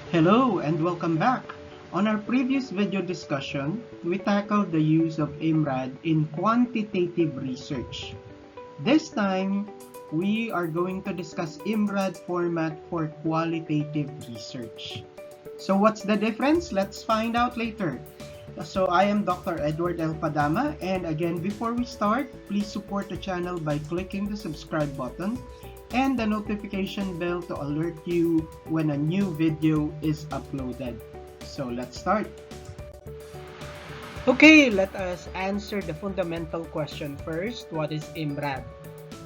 Hello and welcome back. On our previous video discussion, we tackled the use of Imrad in quantitative research. This time, we are going to discuss Imrad format for qualitative research. So what's the difference? Let's find out later. So I am Dr. Edward L. Padama, and again, before we start, please support the channel by clicking the subscribe button and the notification bell to alert you when a new video is uploaded. So let's start. Okay, let us answer the fundamental question first. What is Imrad?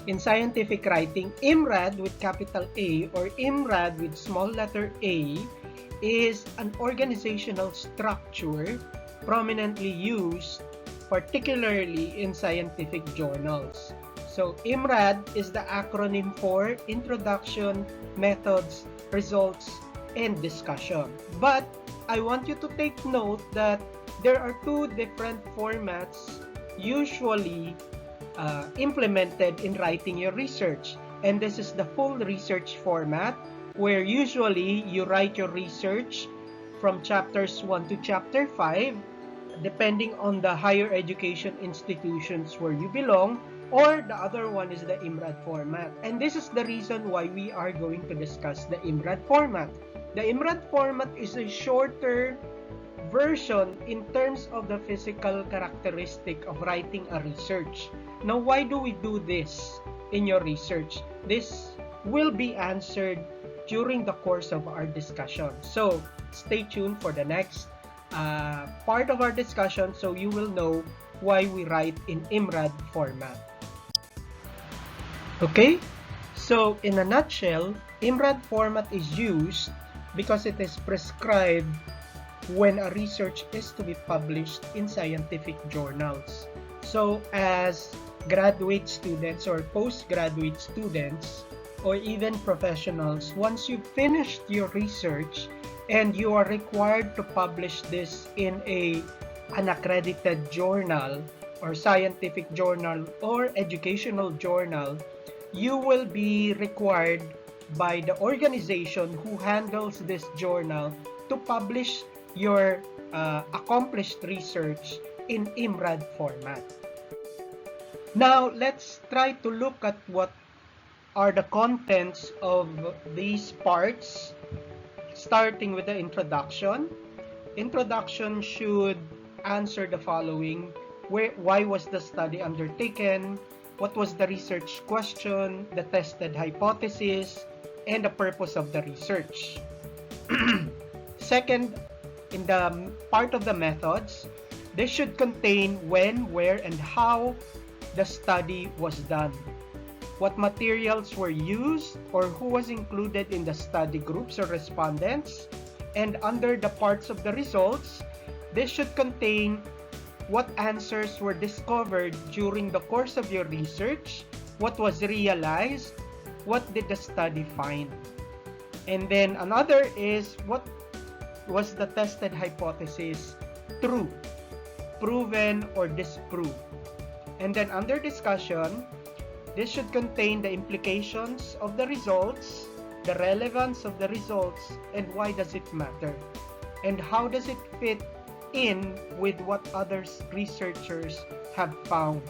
In scientific writing, Imrad with capital A or Imrad with small letter A is an organizational structure prominently used, particularly in scientific journals. So Imrad is the acronym for Introduction, Methods, Results, and Discussion. But I want you to take note that there are two different formats usually implemented in writing your research. And this is the full research format, where usually you write your research from chapters 1 to chapter 5, depending on the higher education institutions where you belong, or the other one is the Imrad format. And this is the reason why we are going to discuss the Imrad format. The Imrad format is a shorter version in terms of the physical characteristic of writing a research. Now, why do we do this in your research? This will be answered during the course of our discussion. So, stay tuned for the next part of our discussion so you will know why we write in Imrad format. Okay, so in a nutshell, Imrad format is used because it is prescribed when a research is to be published in scientific journals. So as graduate students or postgraduate students or even professionals, once you've finished your research and you are required to publish this in an accredited journal or scientific journal or educational journal, you will be required by the organization who handles this journal to publish your accomplished research in Imrad format. Now, let's try to look at what are the contents of these parts, starting with the introduction. Introduction should answer the following: why was the study undertaken? What was the research question, the tested hypothesis, and the purpose of the research? Second, in the part of the methods, this should contain when, where, and how the study was done. What materials were used or who was included in the study groups or respondents. And under the parts of the results, this should contain what answers were discovered during the course of your research, what was realized, what did the study find. And then another is what was the tested hypothesis true, proven, or disproved. And then under discussion, this should contain the implications of the results, the relevance of the results, and why does it matter, and how does it fit in with what other researchers have found.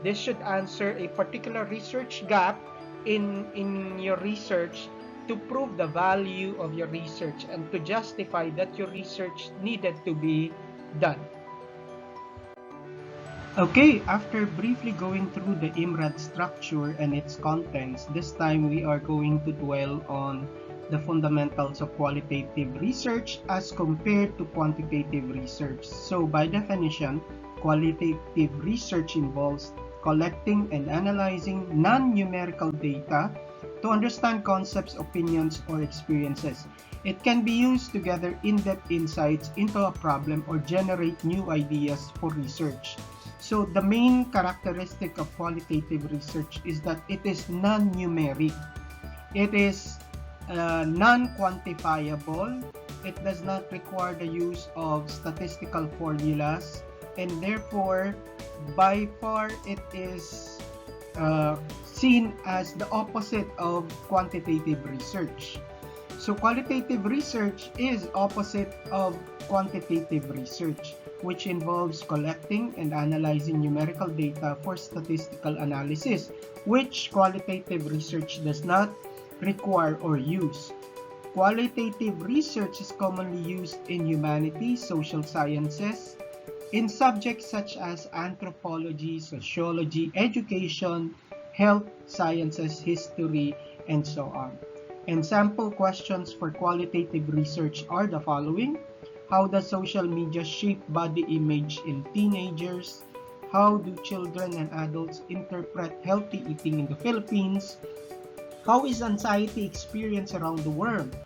This should answer a particular research gap in your research to prove the value of your research and to justify that your research needed to be done. Okay, after briefly going through the Imrad structure and its contents, this time we are going to dwell on the fundamentals of qualitative research as compared to quantitative research. So by definition, qualitative research involves collecting and analyzing non-numerical data to understand concepts, opinions, or experiences. It can be used to gather in-depth insights into a problem or generate new ideas for research. So the main characteristic of qualitative research is that it is non-numeric. It is non-quantifiable. It does not require the use of statistical formulas, and therefore, by far, it is seen as the opposite of quantitative research. So qualitative research is opposite of quantitative research, which involves collecting and analyzing numerical data for statistical analysis, which qualitative research does not require or use. Qualitative research is commonly used in humanities, social sciences, in subjects such as anthropology, sociology, education, health sciences, history, and so on. And sample questions for qualitative research are the following. How does social media shape body image in teenagers? How do children and adults interpret healthy eating in the Philippines? How is anxiety experienced around the world,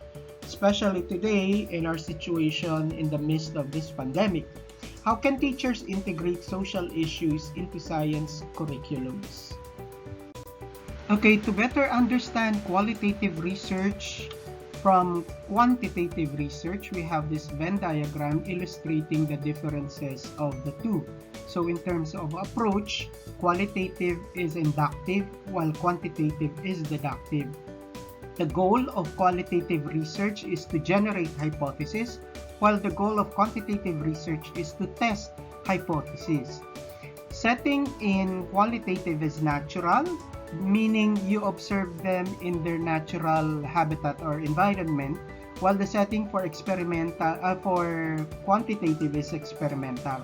especially today in our situation in the midst of this pandemic? How can teachers integrate social issues into science curriculums? Okay, to better understand qualitative research from quantitative research, we have this Venn diagram illustrating the differences of the two. So in terms of approach, qualitative is inductive while quantitative is deductive. The goal of qualitative research is to generate hypotheses, while the goal of quantitative research is to test hypotheses. Setting in qualitative is natural, meaning you observe them in their natural habitat or environment, while the setting for quantitative is experimental.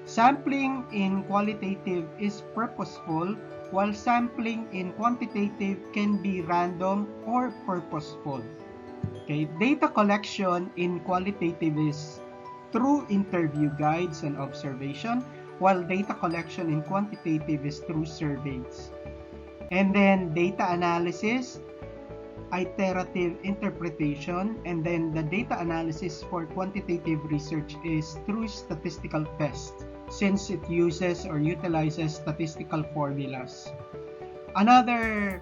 Sampling in qualitative is purposeful, while sampling in quantitative can be random or purposeful. Okay, data collection in qualitative is through interview guides and observation, while data collection in quantitative is through surveys. And then data analysis, iterative interpretation, and then the data analysis for quantitative research is through statistical tests, since it uses or utilizes statistical formulas. Another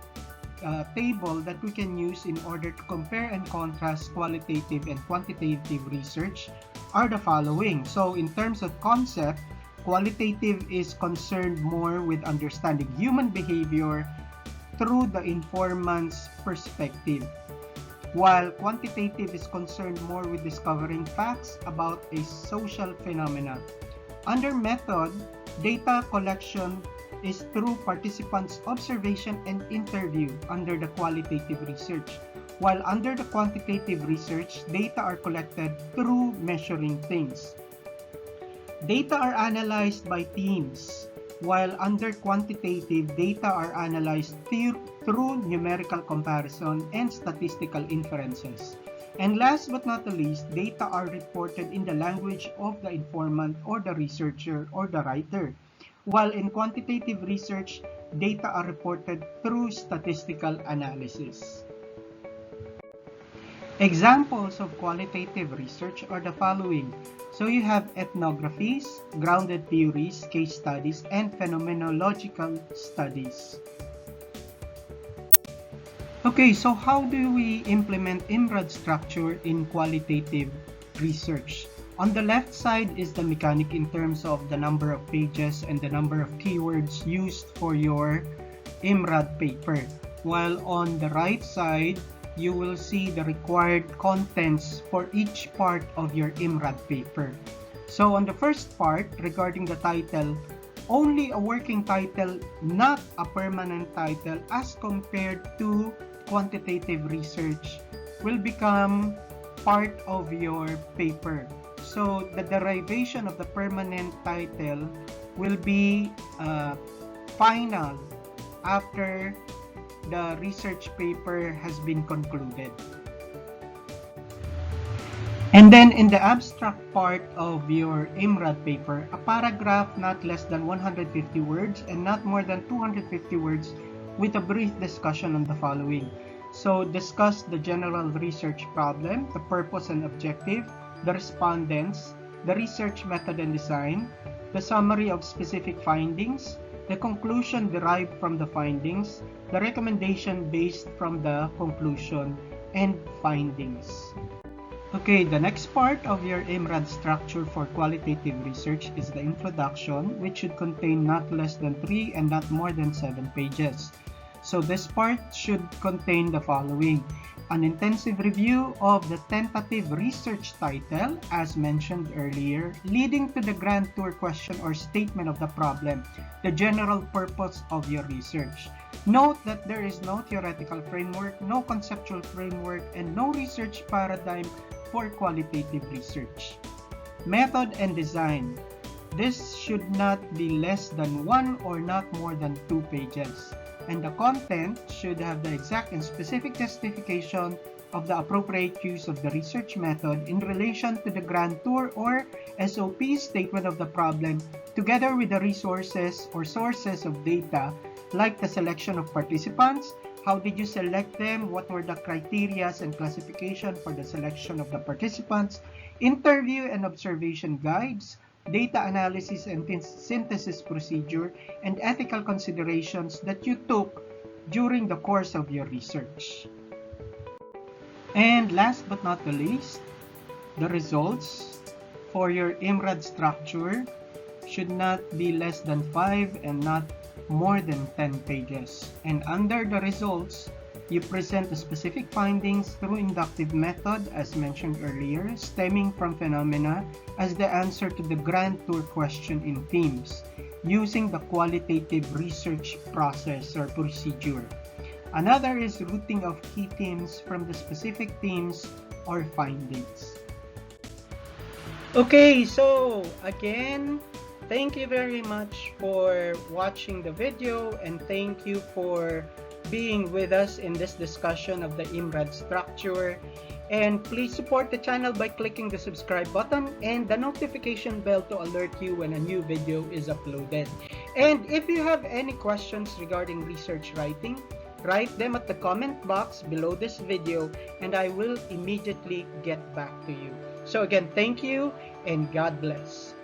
table that we can use in order to compare and contrast qualitative and quantitative research are the following. So in terms of concept, qualitative is concerned more with understanding human behavior through the informant's perspective, while quantitative is concerned more with discovering facts about a social phenomenon. Under method, data collection is through participants' observation and interview under the qualitative research, while under the quantitative research, data are collected through measuring things. Data are analyzed by teams, while under quantitative, data are analyzed through numerical comparison and statistical inferences. And last but not the least, data are reported in the language of the informant or the researcher or the writer, while in quantitative research, data are reported through statistical analysis. Examples of qualitative research are the following. So you have ethnographies, grounded theories, case studies, and phenomenological studies. Okay, so how do we implement Imrad structure in qualitative research? On the left side is the mechanic in terms of the number of pages and the number of keywords used for your Imrad paper. While on the right side, you will see the required contents for each part of your Imrad paper. So on the first part, regarding the title, only a working title, not a permanent title, as compared to quantitative research, will become part of your paper. So the derivation of the permanent title will be final after the research paper has been concluded. And then in the abstract part of your Imrad paper, a paragraph not less than 150 words and not more than 250 words with a brief discussion on the following. So discuss the general research problem, the purpose and objective, the respondents, the research method and design, the summary of specific findings, the conclusion derived from the findings, the recommendation based from the conclusion and findings. Okay, the next part of your Imrad structure for qualitative research is the introduction, which should contain not less than 3 and not more than 7 pages. So this part should contain the following: an intensive review of the tentative research title, as mentioned earlier, leading to the grand tour question or statement of the problem, the general purpose of your research. Note that there is no theoretical framework, no conceptual framework, and no research paradigm for qualitative research. Method and design. This should not be less than 1 or not more than 2 pages. And the content should have the exact and specific justification of the appropriate use of the research method in relation to the grand tour or SOP statement of the problem, together with the resources or sources of data like the selection of participants, how did you select them, what were the criteria and classification for the selection of the participants, interview and observation guides, data analysis and synthesis procedure, and ethical considerations that you took during the course of your research. And last but not the least, the results for your Imrad structure should not be less than 5 and not more than 10 pages. And under the results, you present the specific findings through inductive method as mentioned earlier, stemming from phenomena as the answer to the grand tour question in themes, using the qualitative research process or procedure. Another is routing of key themes from the specific themes or findings. Okay, so again, thank you very much for watching the video, and thank you for being with us in this discussion of the Imrad structure. And please support the channel by clicking the subscribe button and the notification bell to alert you when a new video is uploaded. And if you have any questions regarding research writing, write them at the comment box below this video and I will immediately get back to you. So again, thank you and God bless.